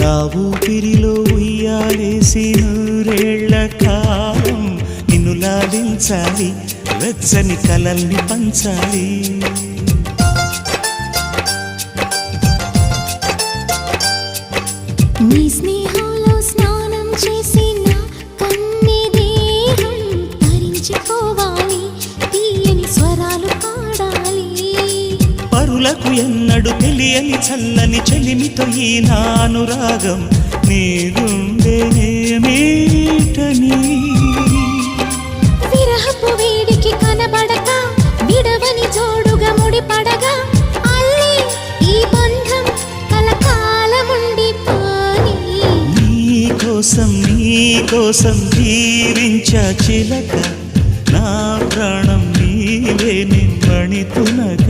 నా ఊపిరిలో ఉయ్యాలేసి నూరేళ్ల కాలం నిన్ను లాలించాలి, వెచ్చని కలల్ని పంచాలి. నీ స్నేహంలో స్నానం చేసి నా కన్ని దేహం తరించిపోవాలి, తీయని స్వరాలు పాడాలి. పరులకు ఎన్నడు తెలియని చల్లని చెలిమితో ఈ నా అనురాగం నీ గుండెనేమీటని. విరహపు వేడికి కనబడక విడవని జోడుగా ముడిపడగా అల్లి ఈ బంధం కలకాలముండిపోని. నీకోసం జీవించా చిలక, నా ప్రాణం నీవే నిమ్మణి తునక.